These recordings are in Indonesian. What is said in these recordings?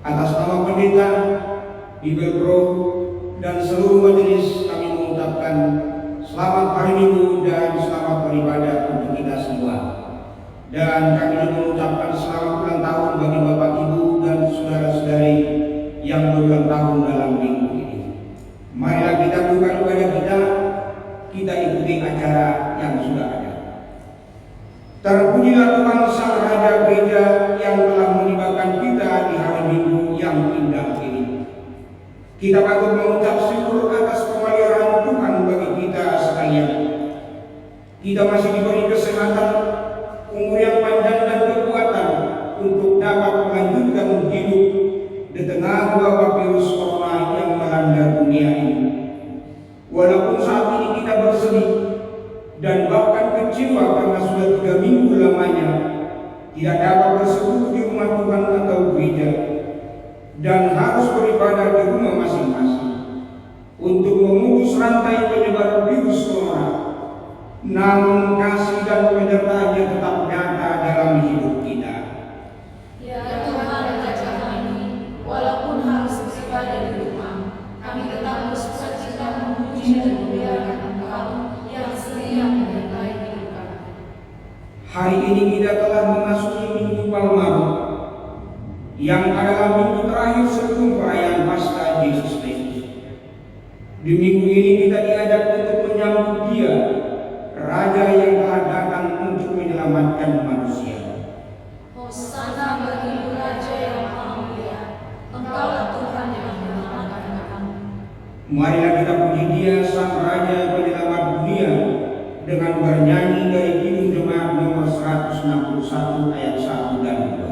Atas nama pendeta, Bibel Pro, dan seluruh majelis kami mengucapkan selamat hari Minggu dan selamat beribadah untuk kita semua. Dan kami juga mengucapkan selamat ulang tahun bagi Bapak Ibu dan saudara-saudari yang berulang tahun dalam minggu ini. Marilah kita buka ibadah kita ikuti acara yang sudah ada. Terpujilah Tuhan Sang Raja Gereja yang telah melibatkan kita di hari Minggu yang indah ini. Kita patut mengucap syukur atas pemeliharaan Tuhan bagi kita sekalian. Kita masih diberi kesehatan, umur yang panjang dan kekuatan untuk dapat melanjutkan hidup di tengah wabah virus corona yang melanda dunia ini. Walaupun saat ini kita bersedih dan bahkan kecewa karena sudah 3 minggu lamanya tidak dapat bersekutu di rumah Tuhan atau gereja dan harus beribadah di rumah masing-masing untuk memutus rantai penyebaran virus corona. Namun kasih dan penyertaan-Nya tetap nyata dalam hidup kita. Ya Tuhan Raja kami, walaupun harus beribadah di rumah, kami tetap bersukacita memuji dan memuliakan Engkau yang setia menyertai hidup kami. Hari ini kita telah memasuki Minggu Palma, yang adalah minggu terakhir sebelum perayaan Paskah Yesus Kristus. Di minggu ini kita diajak untuk menyambut Dia, Raja yang telah datang untuk menyelamatkan manusia. Hosana bagi Raja yang Maha Mulia, Engkaulah Tuhan yang menyelamatkan kami. Marilah kita puji Dia, Sang Raja Penyelamat dunia, dengan bernyanyi dari Kidung Jemaat nomor 161 ayat 1 dan 2.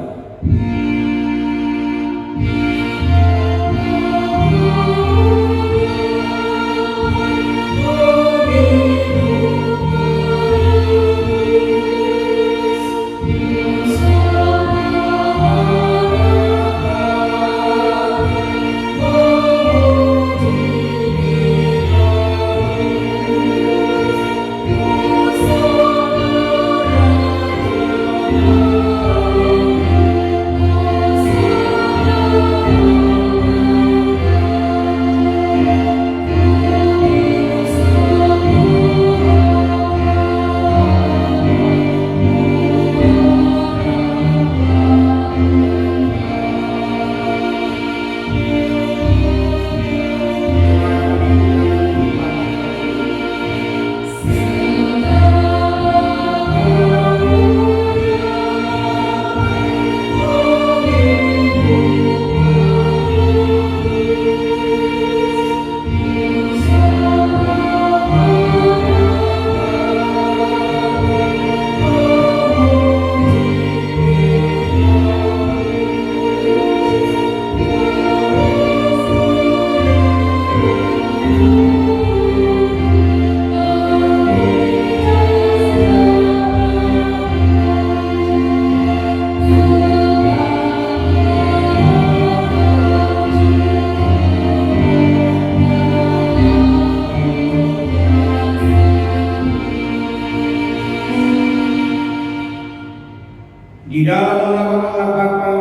Di dalam nama Allah Bapa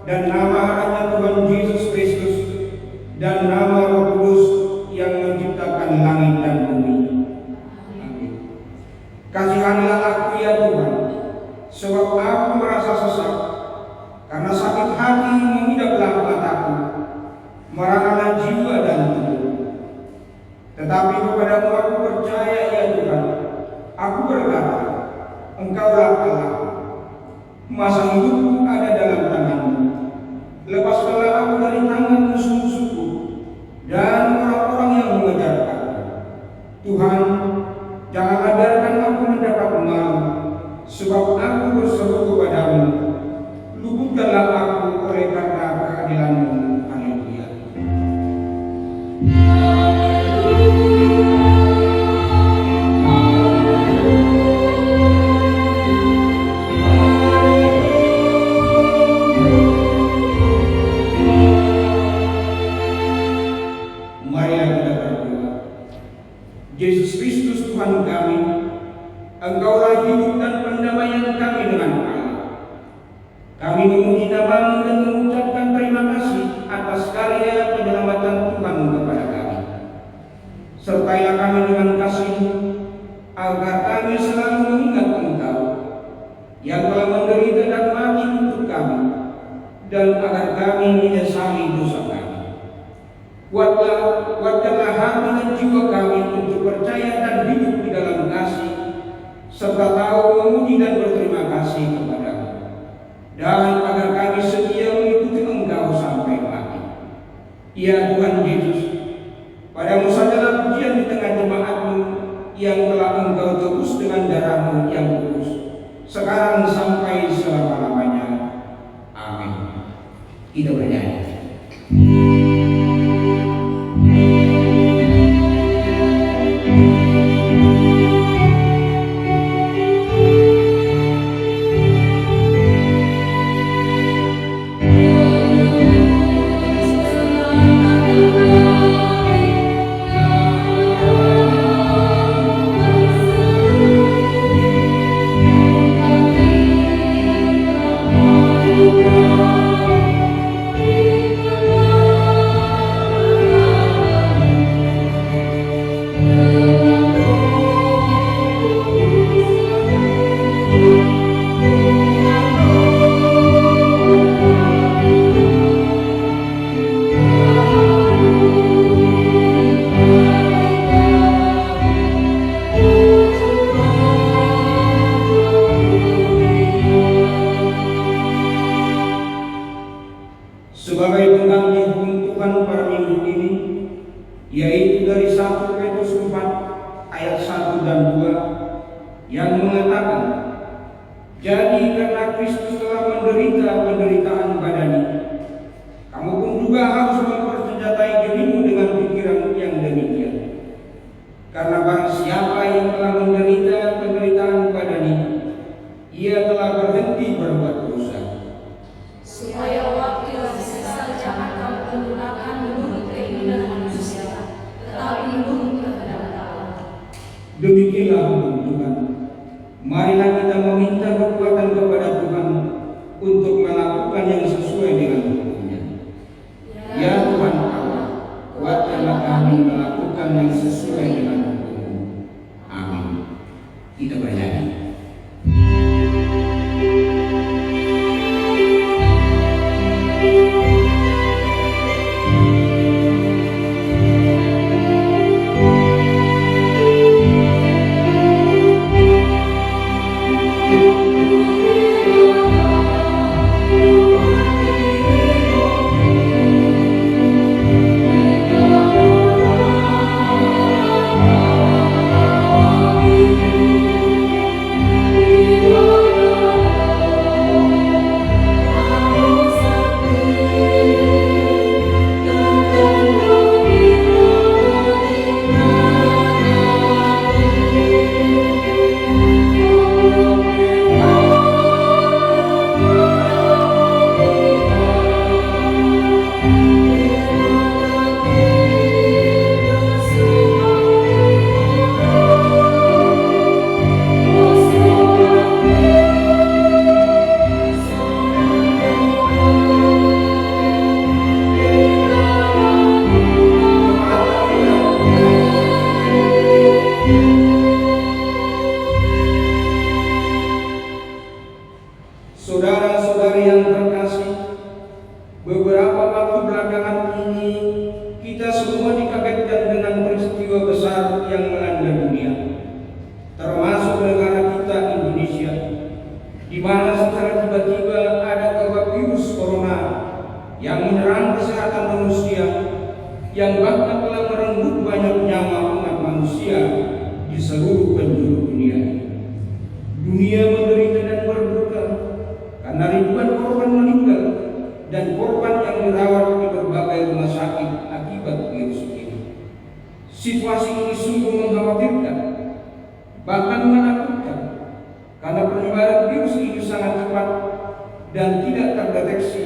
dan nama anaknya Tuhan Yesus Kristus dan nama Roh Kudus yang menciptakan langit dan bumi. Amin. Kasihanilah aku ya Tuhan, sebab aku merasa sesak, karena sakit hati mengidaplah mataku, meranalah jiwa dan tubuh. Tetapi kepadamu aku percaya ya Tuhan, aku berkata, Engkaulah Allah. Masa hidupku ada dalam tangan-Mu. Lepaskanlah aku dari tangan musuh-musuhku dan orang-orang yang mengejar aku. Tuhan, janganlah biarkan aku mendapat malu, sebab aku berseru kepada-Mu. Luputkanlah aku oleh karena keadilan-Mu. Haleluya. Yesus Kristus Tuhan kami, Engkaulah hidup dan pendamaian kami dengan Allah. Kami memuji nama-Mu dan mengucapkan terima kasih atas karya penyelamatan Tuhan kepada kami. Sertailah kami dengan kasih-Mu, agar kami selalu mengingat Engkau yang telah menderita dan mati untuk kami, dan agar kami menyesali dosa kami. Kuatkanlah hati dan jiwa kami untuk percaya dan hidup di dalam kasih, serta tahu memuji dan berterima kasih kepada-Mu, dan agar kami setia mengikuti Engkau sampai mati. Ya Tuhan Yesus, Padamu sajalah pujian di tengah jemaat-Mu yang telah Engkau tebus dengan darah-Mu yang kudus, sekarang sampai selama-lamanya. Amin. Kita bernyanyi. Sebagai pengantin Tuhan pada minggu ini, yaitu dari 1 Petrus 4 ayat 1 dan 2 yang mengatakan, jadi karena Kristus telah menderita penderitaan badani, kamu pun juga harus mempersenjatai dirimu dengan pikiran yang demikian. Karena barang siapa yang telah menderita penderitaan badani, ia telah berhenti berbuat dosa, supaya waktu yang sisa jangan kamu menggunakan menurut keinginan manusia, tetapi menurut kehendak Allah. Demikianlah hukum Tuhan. Marilah kita meminta kekuatan kepada Tuhan untuk melakukan yang sesuai dengan hukum-Nya. Ya Tuhan Allah, kuatkanlah kami melakukan yang sesuai dengan hukum-Mu. Amin. Kita bernyanyi. Saudara-saudari yang terkasih, beberapa waktu belakangan ini kita semua dikagetkan dengan peristiwa besar yang melanda dunia, termasuk negara kita Indonesia, di mana secara tiba-tiba ada wabah virus corona yang menyerang kesehatan manusia, yang bahkan telah merenggut banyak nyawa umat manusia di seluruh penjuru dunia. Dunia menderita dan berduka karena ribuan korban meninggal dan korban yang dirawat di berbagai rumah sakit akibat virus ini. Situasi ini sungguh mengkhawatirkan, bahkan menakutkan, karena penyebaran virus ini sangat cepat dan tidak terdeteksi,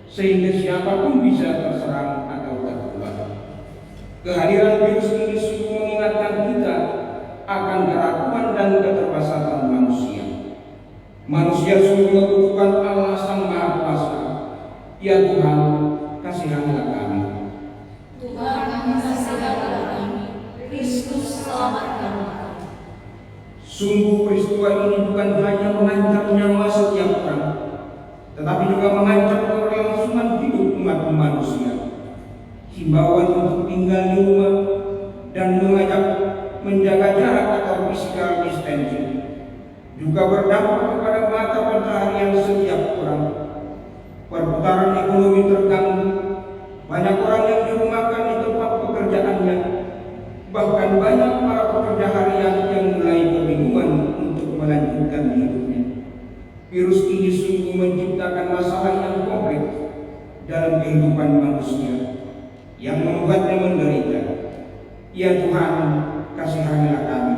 sehingga siapapun bisa terserang atau tertular. Kehadiran virus ini sungguh mengingatkan kita akan keraguan dan keterbatasan manusia. Manusia sungguh membutuhkan Allah Sang Maha Kuasa. Ya Tuhan, kasihanilah kami. Tuhan, kasihanilah kami. Kristus, selamatkan kami. Sungguh peristiwa ini bukan hanya mengancam nyawa setiap orang, tetapi juga mengancam keberlangsungan hidup umat manusia. Himbauan untuk tinggal di rumah dan mengajak menjaga jarak atau physical distancing juga berdampak kepada mata pencaharian setiap orang. Perputaran ekonomi terganggu, banyak orang yang dirumahkan di tempat pekerjaannya, bahkan banyak para pekerja harian yang mulai kebingungan untuk melanjutkan hidupnya. Virus ini sungguh menciptakan masalah yang kompleks dalam kehidupan manusia yang membuatnya menderita. Ya Tuhan, kasihanilah kami.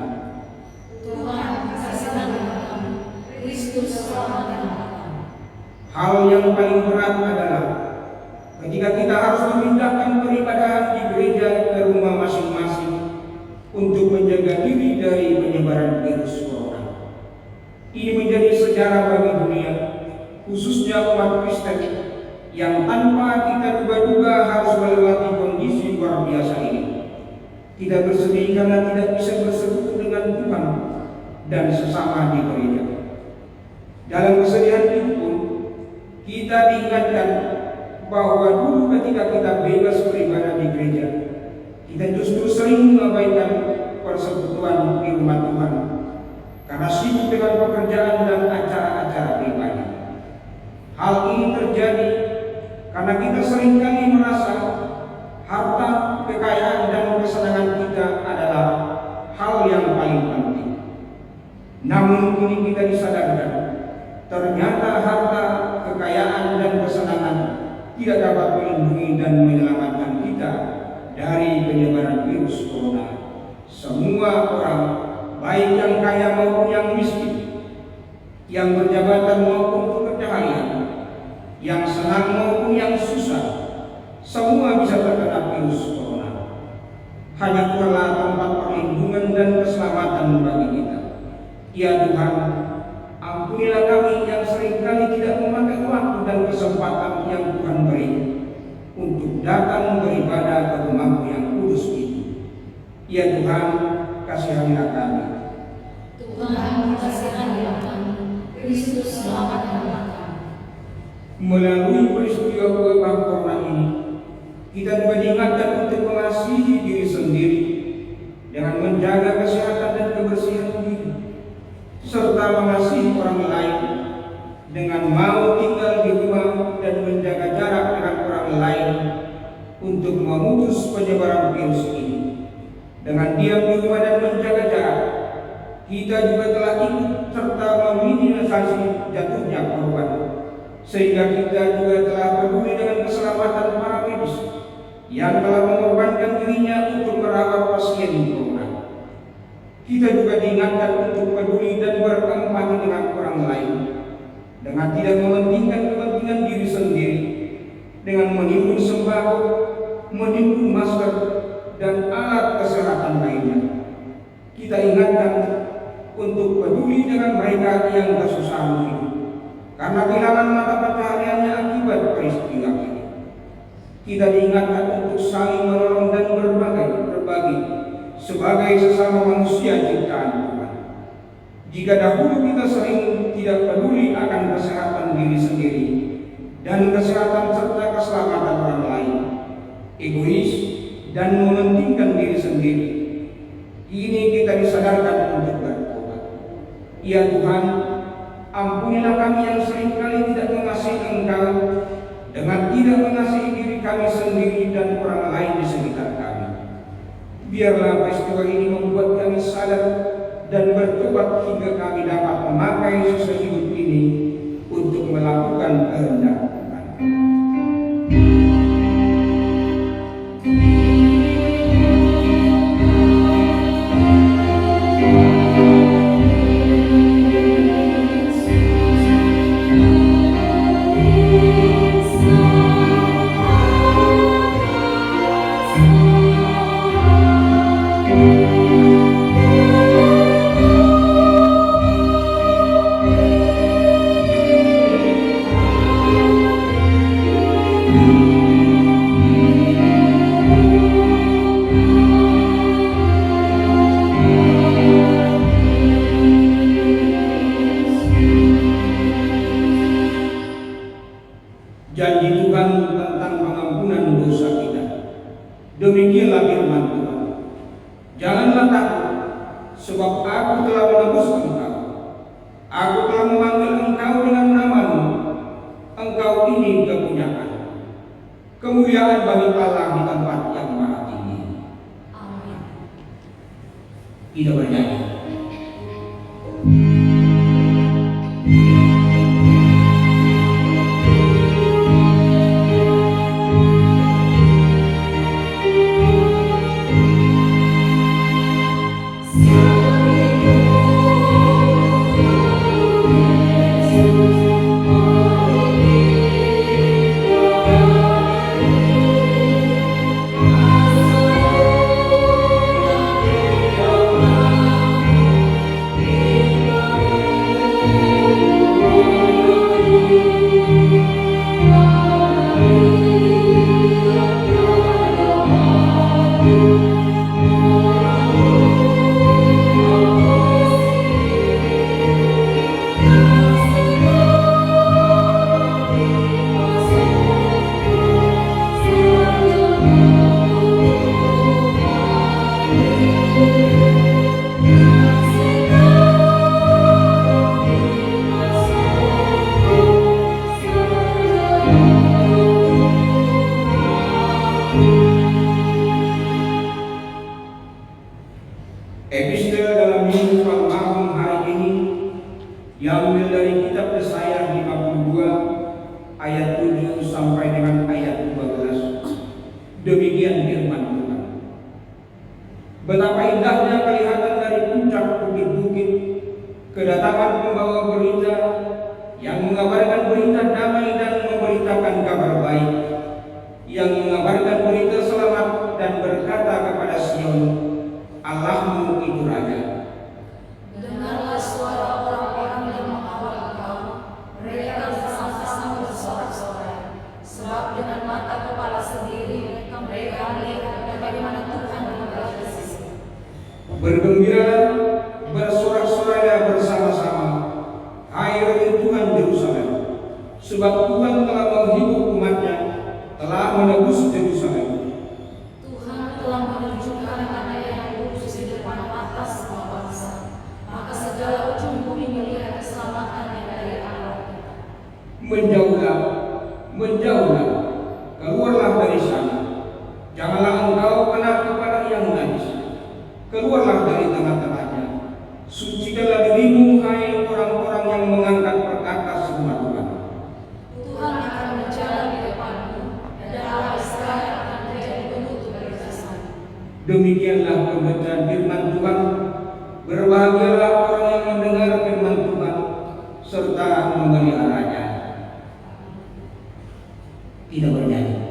Tuhan, kasihanilah kami. Kristus, selamatkan kami. Hal yang paling berat adalah ketika kita harus memindahkan peribadahan di gereja ke rumah masing-masing untuk menjaga diri dari penyebaran virus corona. Ini menjadi sejarah bagi dunia, khususnya umat Kristen yang tanpa kita duga-duga harus melewati kondisi luar biasa ini. Tidak bersedih karena tidak bisa bersekutu dengan Tuhan dan sesama di gereja. Dalam kesedihan itu pun kita diingatkan bahwa dulu ketika kita bebas beribadah di gereja, kita justru sering mengabaikan persekutuan di rumah Tuhan karena sibuk dengan pekerjaan dan acara-acara pribadi. Hal ini terjadi karena kita seringkali merasa harta, kekayaan, dan kesenangan kita adalah hal yang paling penting. Namun kini kita disadarkan, ternyata harta, kekayaan, dan kesenangan tidak dapat melindungi dan menyelamatkan kita dari penyebaran virus corona. Semua orang, baik yang kaya maupun yang miskin, yang berjabatan maupun pekerja harian, yang senang maupun yang susah, semua bisa terkena virus corona. Hanya Tuhanlah tempat perlindungan dan keselamatan bagi kita. Ya Tuhan, ampunilah kami yang seringkali tidak memakai waktu dan kesempatan yang Tuhan beri untuk datang beribadah ke rumah-Mu yang kudus itu. Ya Tuhan, kasihanilah kami. Tuhan, kasihanilah kami. Kristus, selamatkan kami. Melalui peristiwa wabah corona ini, kita juga diingatkan untuk mengasihi diri sendiri dengan menjaga kesehatan dan kebersihan diri, serta mengasihi orang lain dengan mau tinggal di rumah dan menjaga jarak dengan orang lain untuk memutus penyebaran virus ini. Dengan diam di rumah dan menjaga jarak, kita juga telah ikut serta meminimalisasi jatuhnya korban, sehingga kita juga telah peduli dengan keselamatan para medis yang telah mengorbankan dirinya untuk merawat pasien corona. Kita juga diingatkan untuk peduli dan berempati dengan orang lain, dengan tidak mementingkan kepentingan diri sendiri, dengan menimbun sembako, menimbun masker, dan alat kesehatan lainnya. Kita ingatkan untuk peduli dengan mereka yang kesusahan hidup karena kehilangan mata pencahariannya akibat peristiwa ini. Kita diingatkan untuk saling menolong dan berbagi sebagai sesama manusia ciptaan Tuhan. Jika dahulu kita sering tidak peduli akan kesehatan diri sendiri dan kesehatan serta keselamatan orang lain, egois dan mementingkan diri sendiri, kini kita disadarkan untuk bertobat. Ya Tuhan, ampunilah kami yang seringkali tidak mengasihi Engkau dengan tidak mengasihi diri kami sendiri dan orang lain di sekitar kami. Biarlah peristiwa ini membuat kami sadar dan bertobat hingga kami dapat memakai sisa hidup ini untuk melakukan kehendak Tuhan. sebab aku telah menebus engkau. Aku telah memanggil engkau dengan namamu. Engkau ini kepunyaan. Kemuliaan bagi Allah di tempat yang maha tinggi. Amin. Kita bernyanyi. Epistel dalam minggu Palmarum hari ini diambil dari kitab Yesaya 52 ayat 7 sampai dengan ayat 12. Demikian firman Tuhan. Betapa indahnya kelihatan dari puncak bukit-bukit kedatangan pembawa berita yang mengabarkan berita damai dan memberitakan kabar baik, yang mengabarkan berita selamat dan berkata kepada Sion, Allahmu itu Raja. Dengarlah suara orang-orang yang mengawal engkau. Mereka bersama-sama bersorak-sorai. Sebab dengan mata kepala sendiri mereka melihat bagaimana Tuhan berada di sisi. Bergembiralah, bersorak-sorailah bersama-sama, hai reruntuhan Yerusalem, sebab Tuhan telah menghibur umatnya, telah menebus Yerusalem. Tuhan telah menunjukkan mana yang lurus di depan mata semua bangsa. Maka segala ujung bumi melihat keselamatan yang dari Allah kita. Menjauhlah, menjauhlah, keluarlah dari sana. Janganlah engkau kena kepada yang najis. Keluarlah dari tengah-tengahnya. Sucikanlah dirimu, hai orang-orang yang mengangkat perkakas rumah Tuhan. Tuhan akan berjalan di depanmu, dan Allah Israel akan menjadi penutup dari jasamu. Demikianlah pembacaan firman Tuhan. Berbahagialah orang yang mendengar firman Tuhan serta memeliharanya. Kita bernyanyi.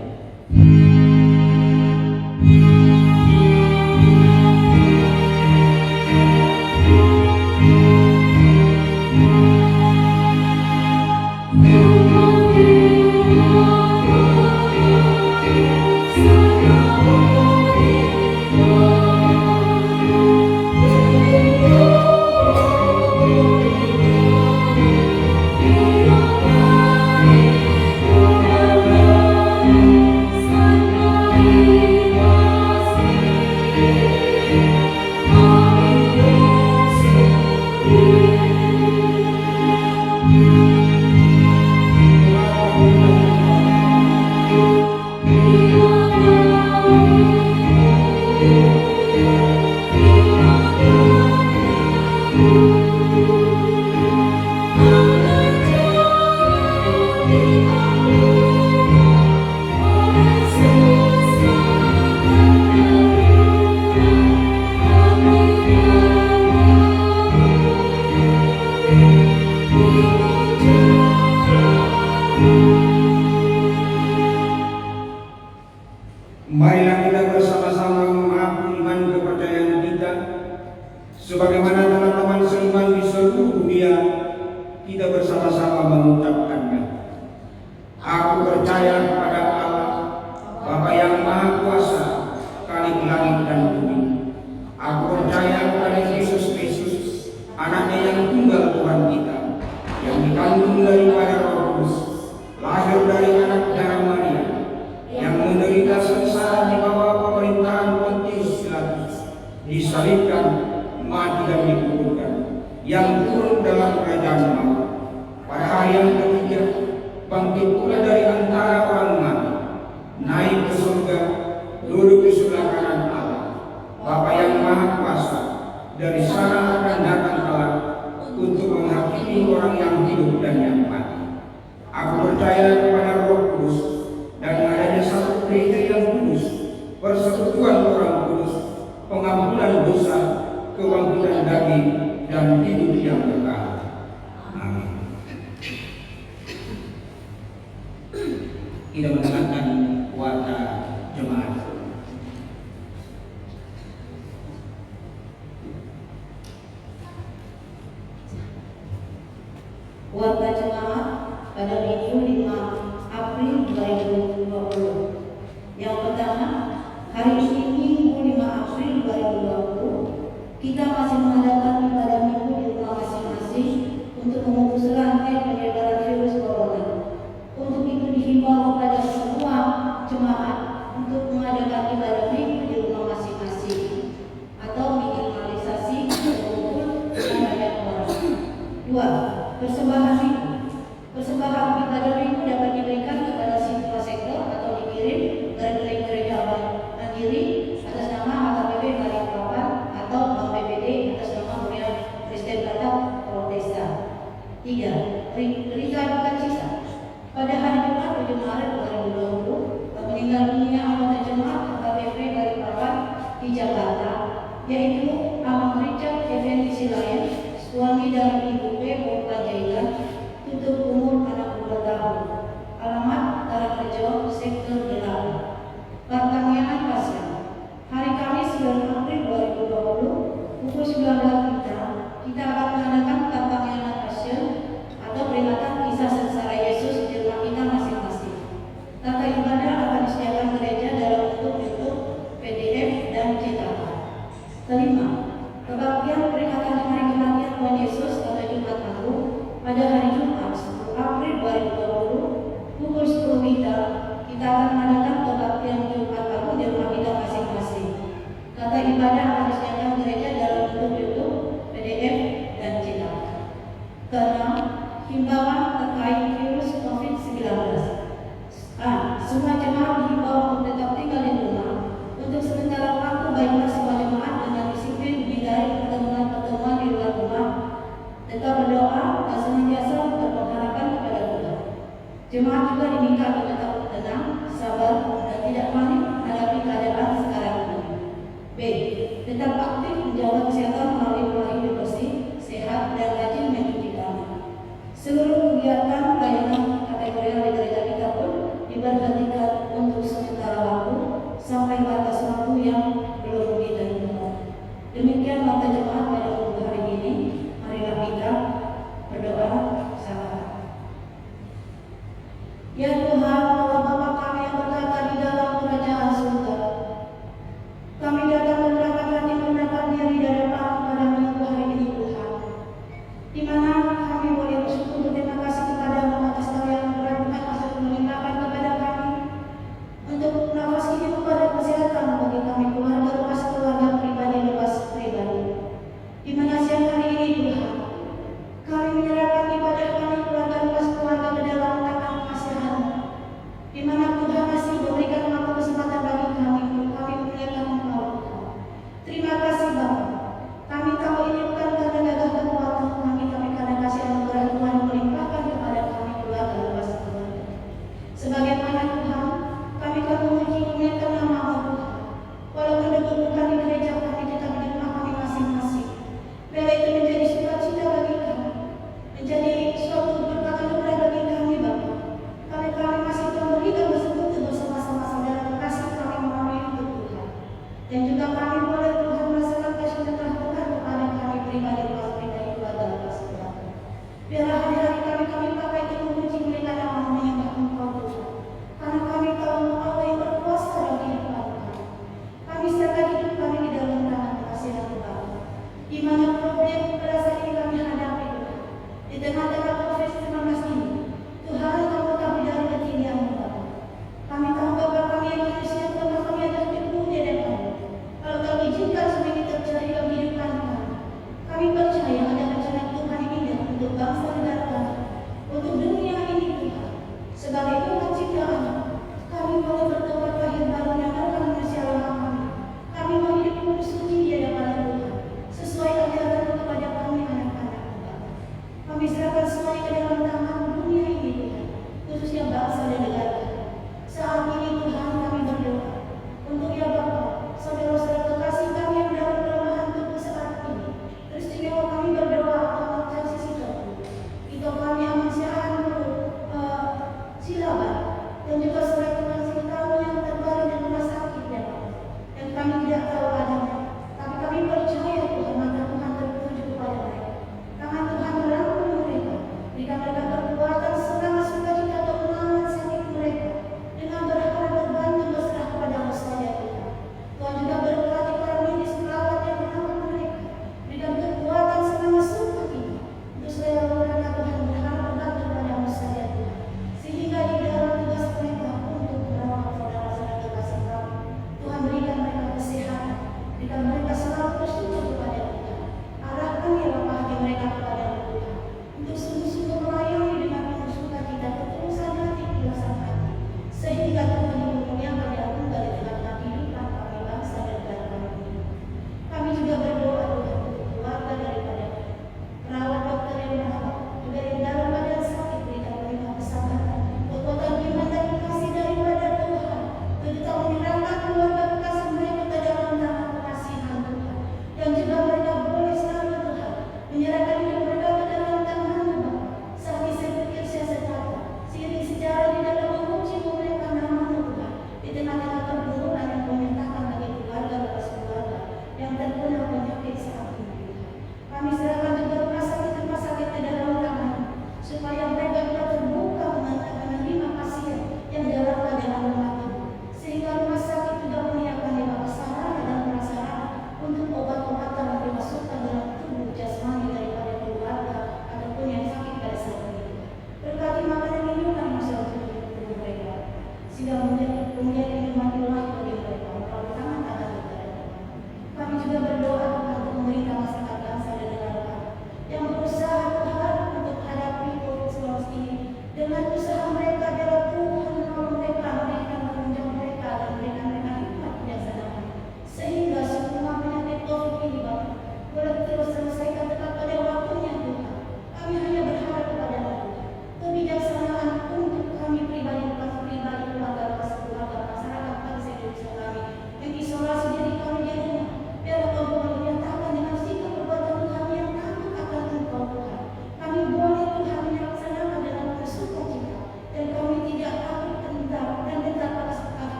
Marilah kita bersama-sama mengaku iman kepercayaan kita, sebagaimana teman-teman seiman di seluruh dunia, kita bersama-sama mengucapkannya. Aku percaya kepada Allah, Bapa yang Maha Kuasa, Khalik langit dan bumi. Aku percaya kepada Yesus Kristus, Anaknya yang tunggal Tuhan kita, yang dikandung daripada Roh Kudus, lahir dari anak darah Maria, yang menderita sengsara di bawah pemerintahan Pontius Pilatus, disalibkan, mati mati dan dikuburkan, yang turun dalam kerajaan maut. Pada hari yang ketiga, bangkit pula dari antara orang mati, naik ke surga, duduk di sebelah kanan Allah, Bapa yang Maha Kuasa. Dari sana akan datang Allah untuk menghakimi orang yang hidup dan yang mati. Aku percaya kepada Roh Kudus dan adanya satu gereja yang kudus, persekutuan orang kudus, pengampunan dosa, kebangkitan daging, dan hidup yang kekal. Amin. Kita mendengarkan warta jemaat. Warta jemaat pada Minggu 5 April 2020. Yang pertama, hari ini Minggu 5 April 2020, kita masih mengadakan ibadah minggu di rumah masing-masing untuk memutus rantai penyebaran virus corona. Untuk itu dihimbau kepada semua jemaat untuk mengadakan ibadah minggu di rumah masing-masing atau minimalisasi berkumpul dengan banyak orang. 2. Persembahan minggu. Persembahan ibadah minggu dapat diberikan kepada siswa sektor atau dikirim dari gereja mandiri atas nama HKBP Balikpapan atau Bank BPD atas nama Mulia Kristen Batak Protestan. 3. Berita duka cita. Pada hari Jumat 7 Maret 2020, meninggal dunia anggota jemaat HKBP Balikpapan di Jakarta, yaitu Amang Richard Effendi Silayan, suami dari Ibu P. Panjaitan, tutup umur 62 tahun. Alamat Tarangrejo, Sektor 8. Pertanyaan pasien. Hari Kamis 9 April 2020 pukul 19 kita akan mengadakan pertanyaan pasien atau peringatan kisah sengsara Yesus di rumah kita masing-masing. Tata ibadah akan disediakan gereja dalam bentuk YouTube, PDF, dan cetakan. Kelima, kebaktian peringatan hari kematian Tuhan Yesus atau Jumat Agung pada hari Jumat 10 April 2020 pukul 10 kita akan mengadakan kebaktian Jumat Agung di rumah kita masing-masing. Tata ibadah akan disediakan gereja dalam bentuk YouTube, PDF, dan cetakan. Keenam, himbauan terkait virus COVID-19. Semua jemaat dihimbau untuk tetap tinggal di rumah untuk sementara waktu, baiklah semua jemaat dengan disiplin menghindari pertemuan-pertemuan di luar rumah, tetap berdoa dan senantiasa berpengharapan kepada Tuhan. Jemaat juga diminta untuk tetap tenang, sabar, dan tidak panik menghadapi keadaan sekarang ini. B. Tetap aktif menjaga kesehatan melalui pola hidup bersih, sehat, dan rajin mencuci tangan. Seluruh kegiatan pelayanan kategorial di gereja kita pun diberhentikan untuk sementara waktu sampai batas waktu yang belum ditentukan. Demikian warta jemaat pada hari ini. Marilah kita berdoa bersama. Ya Tuhan, Allah Bapa kami yang bertata di dalam kerajaan surga, kami datang berangkat hati mendapat diri dari pada minggu hari ini Tuhan, di mana kami boleh bersyukur berterima kasih kepada-Mu atas karya berkat asal melimpahkan kepada kami untuk nafas hidup pada kesehatan bagi kami keluarga lepas keluarga pribadi lepas pribadi. Di mana siang hari ini Tuhan, kami menyerahkan ibadah kami keluarga lepas keluarga ke dalam tangan kasihan-Mu.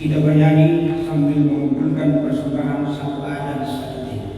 Kita bernyanyi sambil mengumpulkan persembahan satu adat satu tema.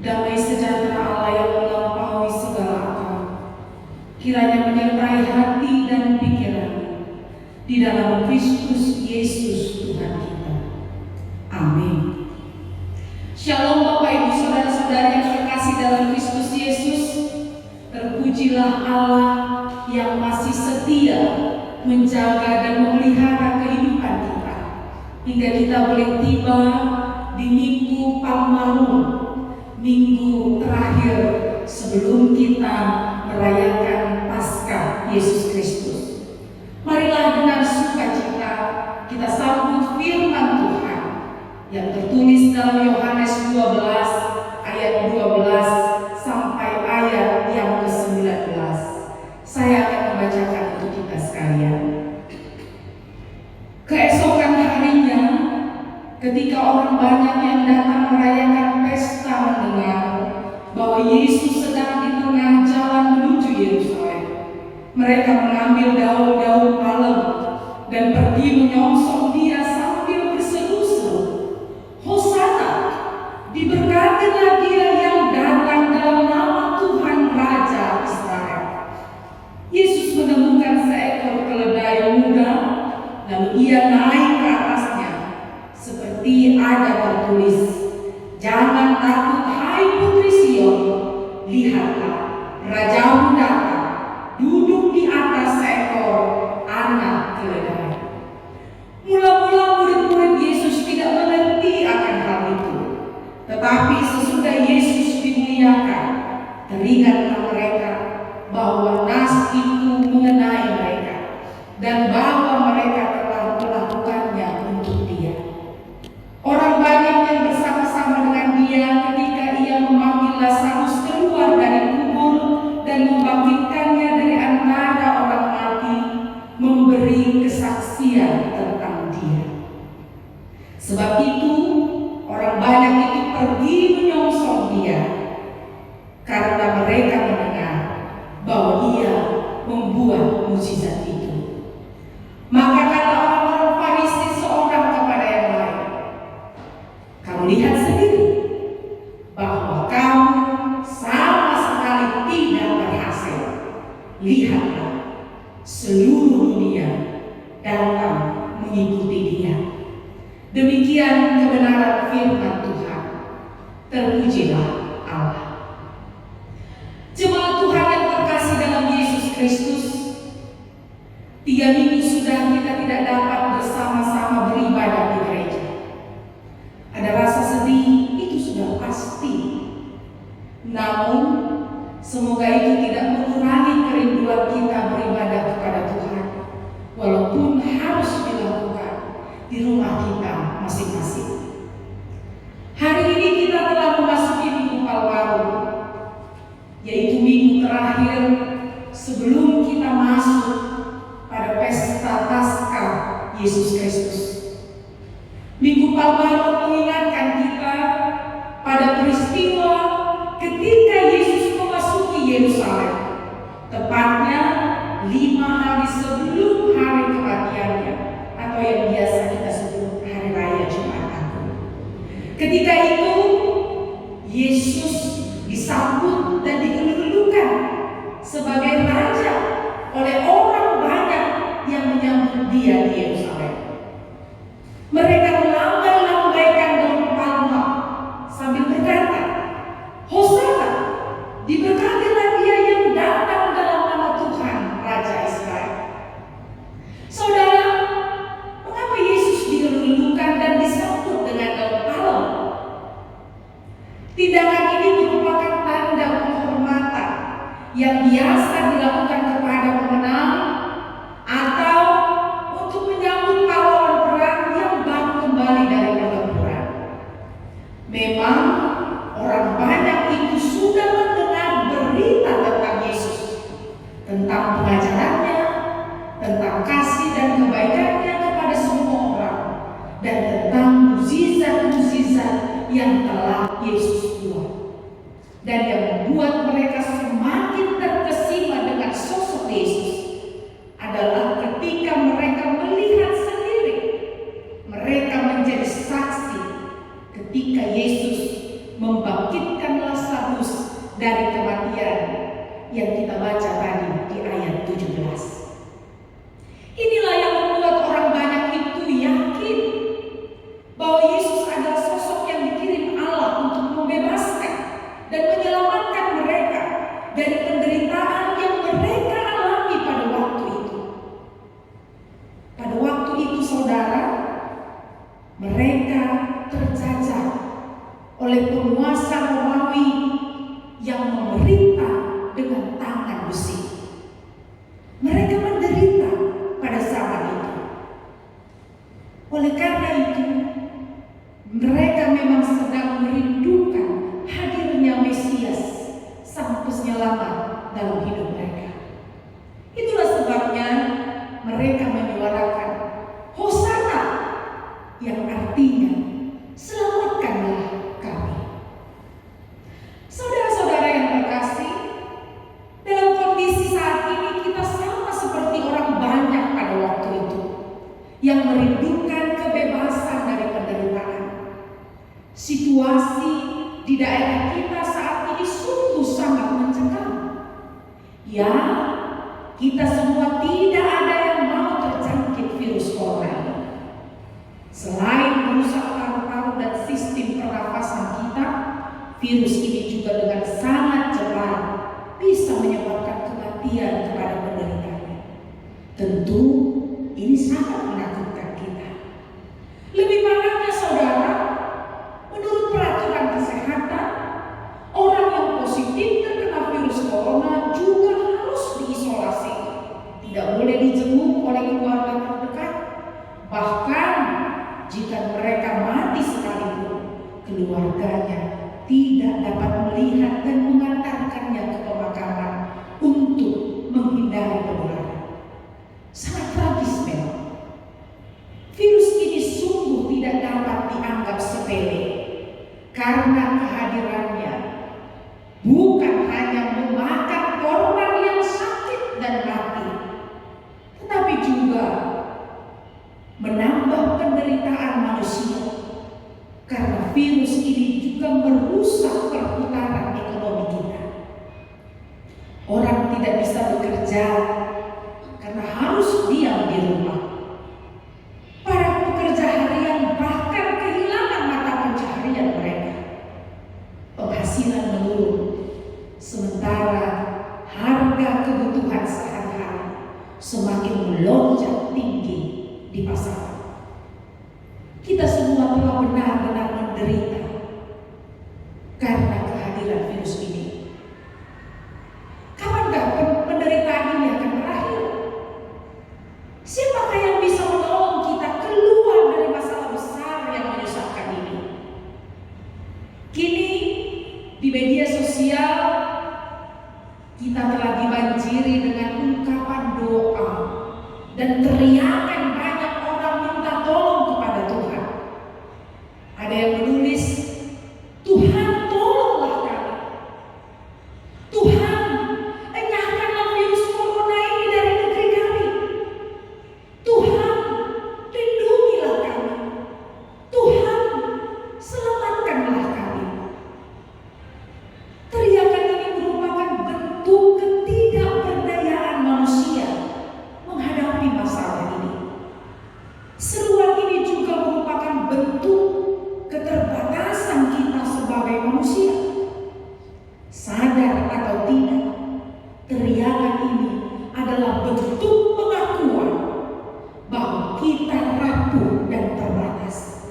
Damai sejahtera Allah yang melampaui segala akal, kiranya menyertai hati dan pikiran di dalam Kristus Yesus Tuhan kita. Amin. Shalom Bapak Ibu Saudara-saudari yang terkasih dalam Kristus Yesus. Terpujilah Allah yang masih setia menjaga dan memelihara kehidupan kita hingga kita boleh tiba di Minggu Palmarum, minggu terakhir sebelum kita merayakan Paskah Yesus Kristus. Marilah dengan sukacita kita sambut firman Tuhan yang tertulis dalam Yohanes 12 ayat 12 sampai ayat yang ke-19. Saya akan membacakan untuk kita sekalian. Keesokan harinya, ketika orang banyak yang datang merayakan pesta mendengar bahwa Yesus sedang di tengah jalan menuju Yerusalem, mereka mengambil daun-daun palem dan pergi menyongsong Dia sambil berseru-seru, "Hosana, diberkatilah Dia yang datang dalam nama Tuhan Raja Israel." Yesus menemukan seekor keledai muda, lalu Ia naik ke atasnya, seperti ada tertulis, "Jangan takut, hai putri Sion, lihatlah, Rajamu datang, duduk di atas seekor anak keledai." Mula-mula murid-murid Yesus tidak mengerti akan hal itu, tetapi sesudah Yesus dimuliakan, teringatlah mereka bahwa nas itu mengenai mereka dan bahwa mereka telah melakukannya untuk Dia. Orang banyak yang bersama-sama dengan Dia ketika Ia memanggil Lazarus keluar dari kubur dan membangkitkannya dari antara orang mati, memberi kesaksian tentang Dia. Sebab itu orang banyak itu pergi menyongsong Dia karena mereka mendengar bahwa Ia membuat mukjizat itu. Maka kata orang-orang Farisi seorang kepada yang lain, "Kamu lihat sendiri bahwa kamu sama sekali tidak berhasil. Lihatlah, seluruh dunia datang mengikuti Dia." Demikian kebenaran firman Tuhan. Terpujilah Allah. Jemaat Tuhan yang terkasih dalam Yesus Kristus, 3 minggu sudah kita tidak dapat bersama-sama beribadah di gereja. Ada rasa sedih, itu sudah pasti. Namun, semoga itu tidak mengurangi kerinduan kita beribadah kepada Tuhan, walaupun harus dilakukan di rumah kita masing-masing. Hari ini kita telah memasuki minggu Palmarum, yaitu minggu terakhir sebelum kita masuk pada pesta Paskah Yesus Kristus. Minggu Palmarum mengingatkan kita pada peristiwa ketika Yesus memasuki Yerusalem, tepatnya 5 hari sebelum hari kematiannya, atau yang biasa kita sebut hari raya Jumat Agung. Ketika itu Yesus disambut dan digelulukan sebagai raja oleh orang banyak yang menyambut dia di Yerusalem. Mereka melambai-lambaikan daun palma sambil berkata, "Hosana, diberkatilah dia yang datang dalam nama Tuhan, Raja Israel." Saudara, mengapa Yesus digelulukan dan disambut dengan daun palma? Tindakan ini merupakan tanda penghormatan yang biasa dilakukan kepada pemenang atau untuk menyambut pahlawan perang yang baru kembali dari pertempuran. Memang orang banyak itu sudah mendengar berita tentang Yesus, tentang pengajarannya, tentang kasih dan kebaikannya kepada semua orang, dan tentang mukjizat-mukjizat yang telah Yesus buat, dan yang membuat mereka semakin terkesima dengan sosok Yesus adalah ketika mereka melihat sendiri, mereka menjadi saksi ketika Yesus membangkitkan Lazarus dari kematian yang kita baca tadi di ayat 17. Inilah yang membuat orang banyak itu yakin bahwa Yesus adalah sosok yang dikirim Allah untuk membebaskan dan menyelamatkan mereka dari penderitaan yang mereka alami pada waktu itu. Pada waktu itu, saudara, mereka terjajah oleh penguasa Romawi yang memerintah dengan tangan besi. Mereka menderita pada zaman itu. Oleh karena itu, mereka memang sedang merindukan hadirnya Mesias, sang penyelamat dalam hidup mereka. Itulah sebabnya mereka menyuarakan Hosana, yang artinya selamatkanlah kami. Saudara-saudara yang terkasih, dalam kondisi saat ini kita sama seperti orang banyak pada waktu itu yang merindukan kebebasan dari penderitaan. Situasi di daerah kita saat ini sungguh sangat mencekam. Ya, kita semua tidak ada yang mau terjangkit virus corona ini. Selain merusak paru-paru dan sistem pernafasan kita, virus ini juga dengan sangat cepat bisa menyebabkan kematian kepada penderitanya. Tentu ini sangat menakutkan kita. Lebih parahnya, saudara, menurut peraturan kesehatan, orang yang positif terkena virus corona juga harus diisolasi, tidak boleh dijenguk oleh keluarga terdekat. Bahkan jika mereka mati sekalipun, keluarganya tidak dapat melihat dan mengantarkannya ke pemakaman untuk menghindari penularan. Sangat tragis memang. Virus ini sungguh tidak dapat dianggap sepele, karena kehadirannya bukan hanya memakan korban yang sakit dan mati, tetapi juga menambah penderitaan manusia, karena virus ini juga merusak perputaran ekonomi kita. Orang tidak bisa bekerja karena harus diam di rumah. Para pekerja harian bahkan kehilangan mata pencaharian mereka. Penghasilan menurun, sementara harga kebutuhan sehari-hari semakin melonjak Kita semua telah benar-benar menderita karena kehadiran virus ini. Kapankah penderitaan ini akan berakhir? Siapakah yang bisa menolong kita keluar dari masalah besar yang menyusahkan ini? Kini di media sosial kita telah dibanjiri dengan ungkapan doa dan teriakan banyak orang minta tolong kepada Tuhan. Ada yang menulis, Tuhan tolonglah kami. Tuhan, enyahkanlah virus corona ini dari negeri kami. Tuhan, lindungilah kami. Tuhan, selamatkanlah kami. Teriakan ini merupakan bentuk ketidakberdayaan manusia menghadapi masalah ini. Seruan ini juga merupakan bentuk keterbatasan kita sebagai manusia. Sadar atau tidak, teriakan ini adalah bentuk pengakuan bahwa kita rapuh dan terbatas,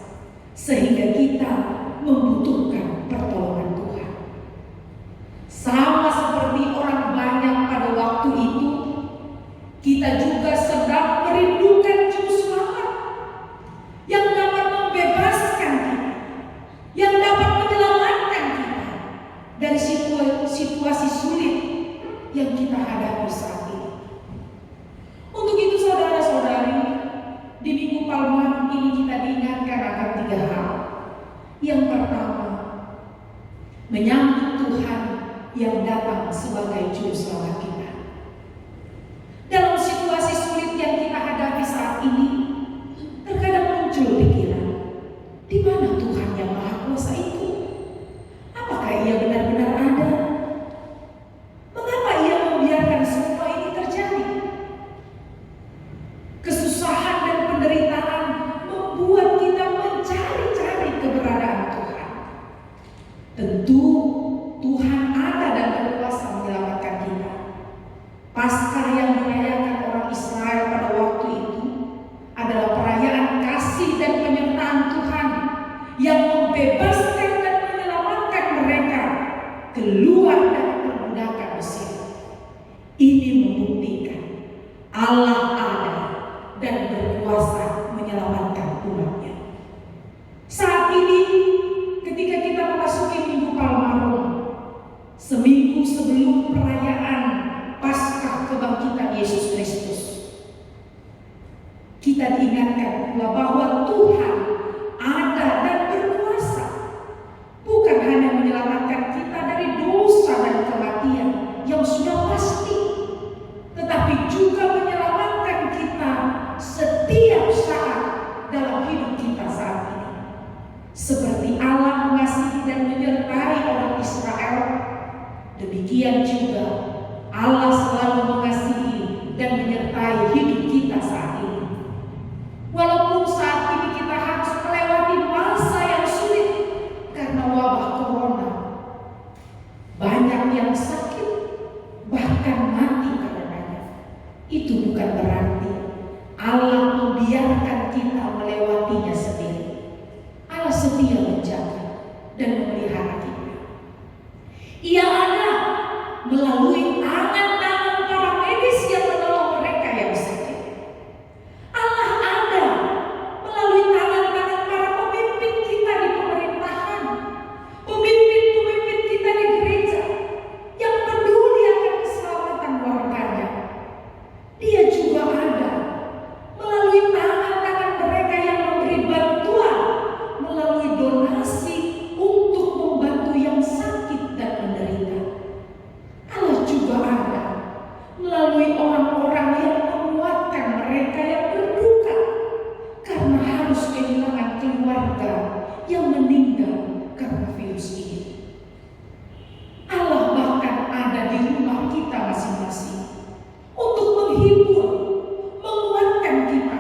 sehingga kita membutuhkan pertolongan Tuhan. Sama seperti orang banyak pada waktu itu, kita juga sedang merindukan juru selamat yang dapat membebaskan kita, yang dapat menyelamatkan kita dari situasi sulit yang kita hadapi saat ini. Untuk itu saudara-saudari, di Minggu Palma ini kita diingatkan akan 3 hal. Yang pertama, menyambut Tuhan yang datang sebagai juru selamat kita. Dalam situasi sulit yang kita hadapi saat ini, terkadang muncul pikiran, di mana Tuhan yang Maha Kuasa itu? Apakah Ia benar-benar ada? Mengapa Ia membiarkan semua ini terjadi? Kesusahan dan penderitaan membuat kita mencari-cari keberadaan Tuhan. Tentu Tuhan ada dan berkuasa menyelamatkan kita. Paskah yang dirayakan orang Israel pada waktu itu adalah perayaan kasih dan penyertaan Tuhan yang membebaskan dan menyelamatkan mereka keluar dari perbudakan Mesir. Ini membuktikan Allah ada dan berkuasa menyelamatkan umatnya. Saat ini ketika kita memasuki Minggu Palma, seminggu sebelum perayaan Paskah kebangkitan Yesus Kristus, kita diingatkan pula bahwa Tuhan ada dan berkuasa, bukan hanya menyelamatkan kita dari dosa dan kematian yang sudah pasti, tetapi juga menyelamatkan kita setiap saat dalam hidup kita saat ini. Seperti Allah mengasihi dan menyertai orang Israel, demikian juga Allah selalu mengasihi dan menyertai hidup kita saat ini. Walaupun saat ini kita harus melewati masa yang sulit karena wabah corona, banyak yang sakit, bahkan mati karenanya. Itu bukan berarti Allah membiarkan kita melewatinya sendiri. Allah setia menjaga dan memelihara kita. Ia ada melalui tangan-tangan para medis yang menolong mereka yang sakit. Allah ada melalui tangan-tangan para pemimpin kita di pemerintahan, pemimpin-pemimpin kita di gereja yang peduli akan keselamatan warganya. Dia juga ada melalui tangan-tangan mereka yang memberi bantuan melalui donasi untuk membantu yang sakit dan menderita. Allah juga ada melalui orang-orang yang menguatkan mereka yang berduka karena harus kehilangan keluarga yang meninggal karena virus ini. Allah bahkan ada di rumah kita masing-masing untuk menghibur, menguatkan kita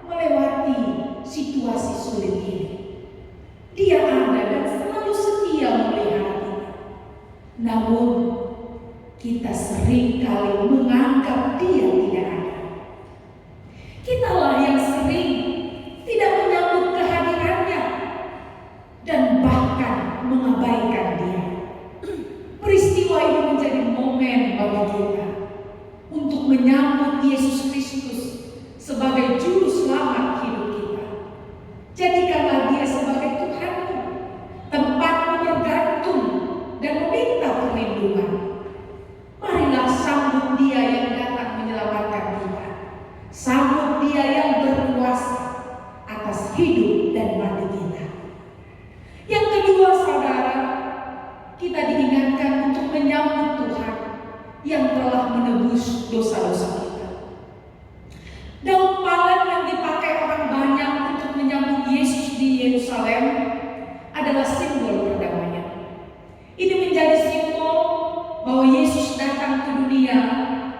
melewati situasi sulit ini. Dia ada dan selalu setia memelihara kita. Namun kita sering kali menganggap Dia tidak ada. Kitalah yang sering tidak menyambut kehadiran atas hidup dan mati kita. Yang kedua, saudara, kita diingatkan untuk menyambut Tuhan yang telah menebus dosa-dosa kita. Daun palem yang dipakai orang banyak untuk menyambut Yesus di Yerusalem adalah simbol perdamaian. Ini menjadi simbol bahwa Yesus datang ke dunia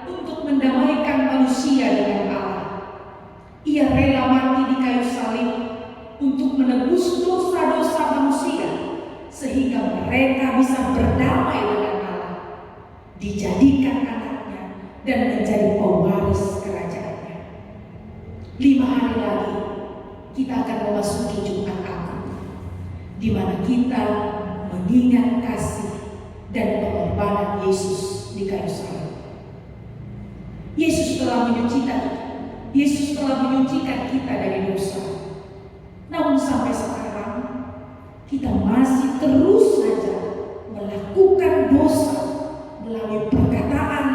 untuk mendamaikan manusia dengan Allah. Ia rela mati di kayu salib untuk menebus dosa-dosa manusia sehingga mereka bisa berdamai dengan Allah, dijadikan anaknya dan menjadi pewaris kerajaannya. 5 hari lagi kita akan memasuki Jumat Agung, di mana kita mengingat kasih dan pengorbanan Yesus di kayu salib. Yesus telah menyucikan kita dari dosa. Namun sampai sekarang kita masih terus saja melakukan dosa melalui perkataan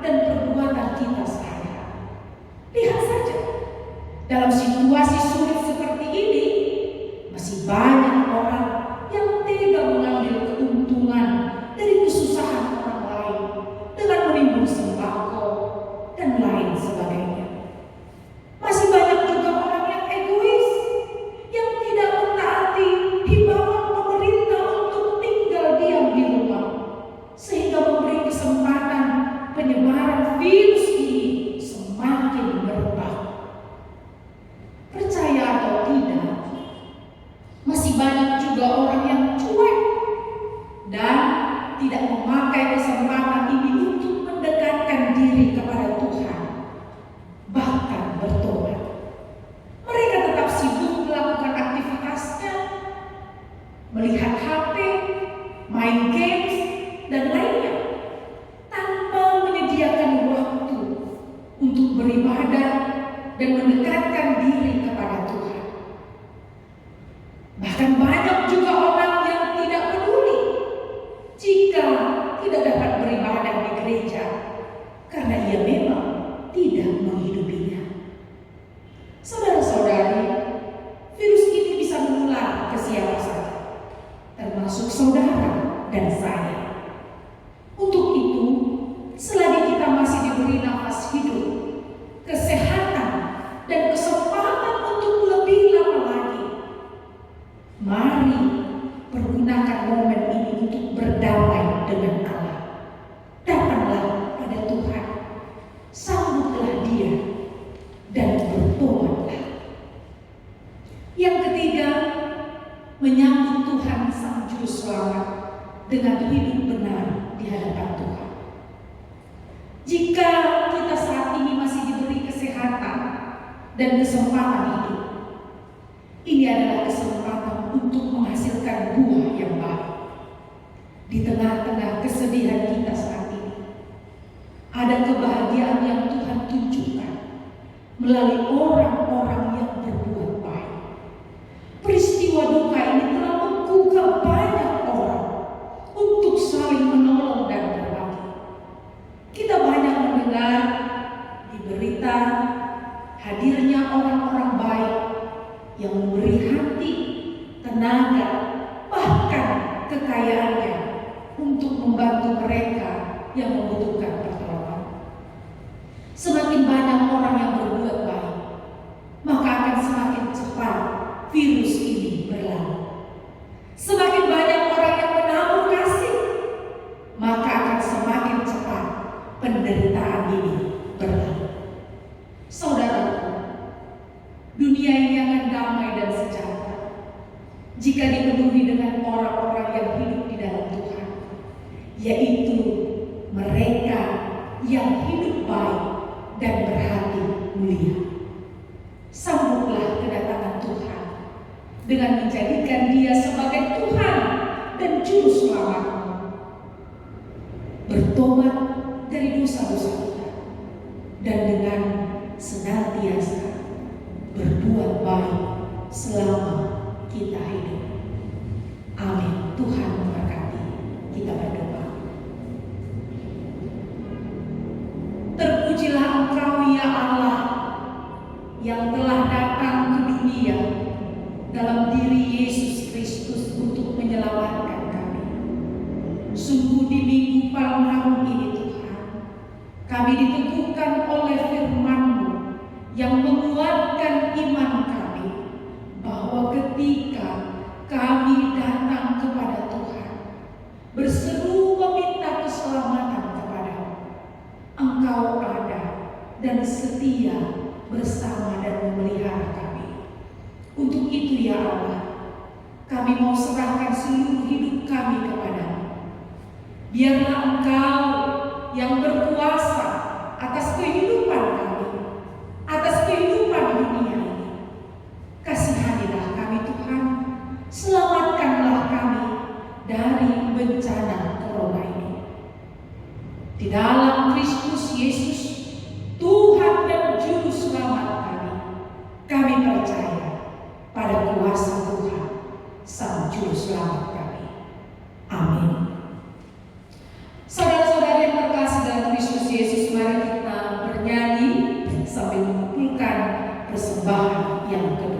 dan perbuatan kita sehari-hari. Lihat saja, dalam situasi sulit seperti ini masih banyak orang yang tega mengambil keuntungan dari kesusahan orang lain dengan menimbun sembako dan lain sebagainya. Masih banyak juga orang yang egois, yang tidak mentaati himbauan pemerintah untuk tinggal diam di rumah, sehingga memberi kesempatan penyebaran virus ini semakin merebak. Percaya atau tidak, masih banyak juga orang yang cuek dan tidak memakai kesempatan ini untuk mendekatkan diri kepada Tuhan, bahkan bertobat. Mereka tetap sibuk melakukan aktivitasnya, melihat HP, main games, dan lainnya, tanpa menyediakan waktu untuk beribadah dan mendekatkan diri kepada Tuhan. Bahkan banyak juga orang yang tidak peduli jika tidak dapat beribadah di gereja karena ia memang tidak menghidupinya. Saudara-saudari, virus ini bisa menular ke siapa saja, termasuk saudara dan saya. Untuk itu, selagi kita masih diberi nafas hidup, kesehatan, dan kesempatan untuk lebih lama lagi, mari pergunakan momen ini untuk berdamai dengan Allah. Datanglah pada Tuhan, sambutlah Dia, dan bertobatlah. Yang ketiga, menyambut Tuhan Sang Juru Selamat dengan hidup benar di hadapan Tuhan. Jika kita saat ini masih diberi kesehatan dan kesempatan hidup, ini adalah kesempatan untuk menghasilkan buah yang baik. Di tengah-tengah kesedihan kita saat ini, ada kebahagiaan yang Tuhan tunjukkan melalui orang-orang yang berbuat baik. Peristiwa duka ini telah menggugah banyak orang untuk saling menolong dan berbagi. Kita banyak mendengar di berita hadirnya orang-orang baik yang memberi hati, tenaga, bahkan kekayaannya untuk membantu mereka yang membutuhkan pertolongan. Semakin banyak orang yang berbuat baik, maka akan semakin cepat virus ini berlalu. Semakin banyak orang yang menabur kasih, maka akan semakin cepat penderitaan ini berlalu. Saudaraku, dunia ini akan damai dan sejahtera jika dipenuhi dengan orang-orang yang hidup di dalam Tuhan, yaitu mereka yang hidup baik dan berhati mulia. Sambutlah kedatangan Tuhan dengan menjadikan Dia sebagai Tuhan dan Juru Selamatmu. Bertobat dari dosa-dosa kita dan dengan senantiasa berbuat baik selama kita hidup. Amin. Tuhan memberkati. Kita berdoa. Terpujilah Engkau ya Allah yang telah datang ke dunia Sungguh di minggu paling harum ini Tuhan, kami diteguhkan oleh firman-Mu yang menguatkan iman kami, bahwa ketika kami datang kepada Tuhan, berseru meminta keselamatan kepada-Mu, Engkau ada dan setia bersama dan memelihara kami. Untuk itu ya Allah, kami mau serahkan seluruh hidup kami kepada-Mu. Biarlah Engkau yang berkuasa atas kehidupan kami, atas kehidupan dunia ini. Kasihanilah kami Tuhan, selamatkanlah kami dari bencana corona ini. Di dalam Kristus Yesus, Tuhan dan Juru Selamat kami percaya pada kuasa Tuhan, Sang Juru Selamat kami. Amin. Saudara-saudari yang terkasih dalam Kristus Yesus, mari kita bernyanyi sambil mengumpulkan persembahan yang kedua.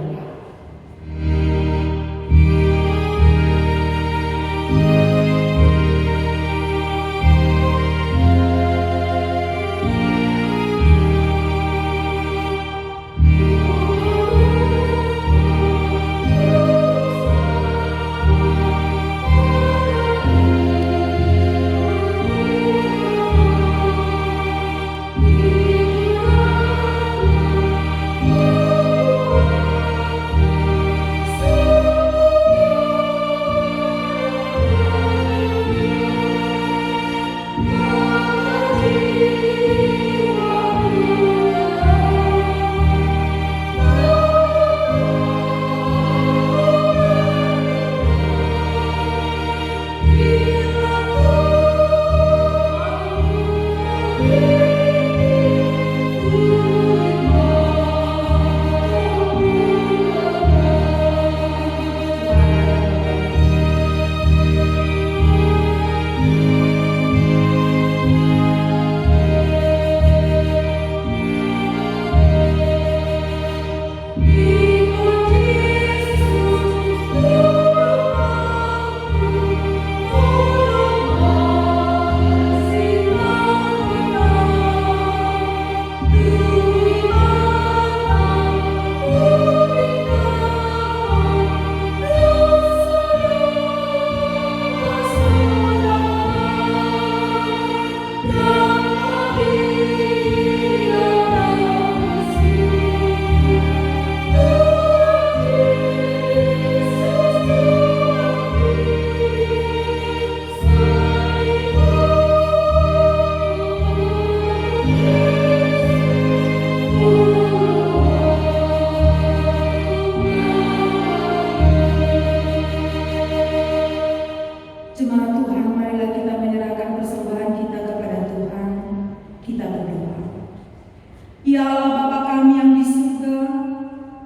Ya Allah Bapa kami yang di surga,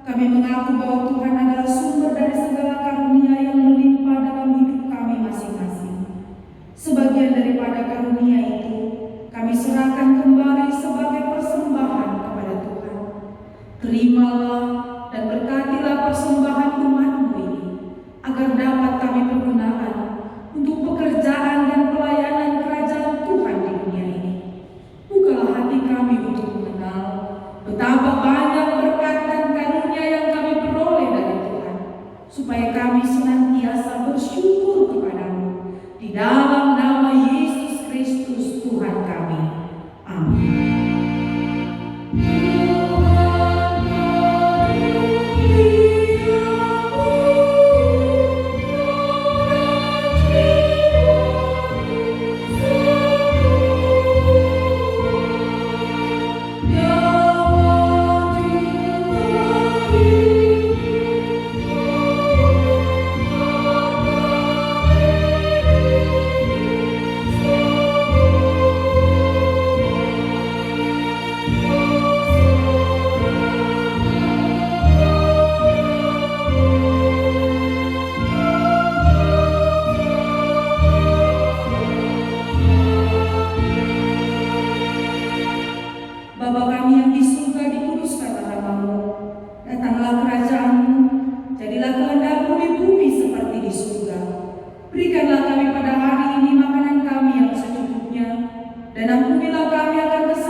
kami mengaku bahwa Tuhan adalah sumber dari segala karunia yang melimpah dalam hidup kami masing-masing. Sebagian daripada karunia itu kami serahkan kembali sebagai persembahan kepada Tuhan. Terimalah dan berkatilah persembahan umat-Mu ini, agar dapat kami pergunakan untuk pekerjaan dan pelayanan kerajaan Tuhan di dunia ini. Bukalah hati kami untuk mengenal betapa banyak berkat dan karunia yang kami peroleh dari Tuhan, supaya kami senantiasa bersyukur kepada-Mu di dalam nama Yesus Kristus Tuhan kami. Amin. Bapa kami yang di surga, dikuduskanlah nama-Mu, datanglah kerajaan-Mu, jadilah kehendak-Mu di bumi seperti di surga. Berikanlah kami pada hari ini makanan dan ampunilah kami akan kesalahan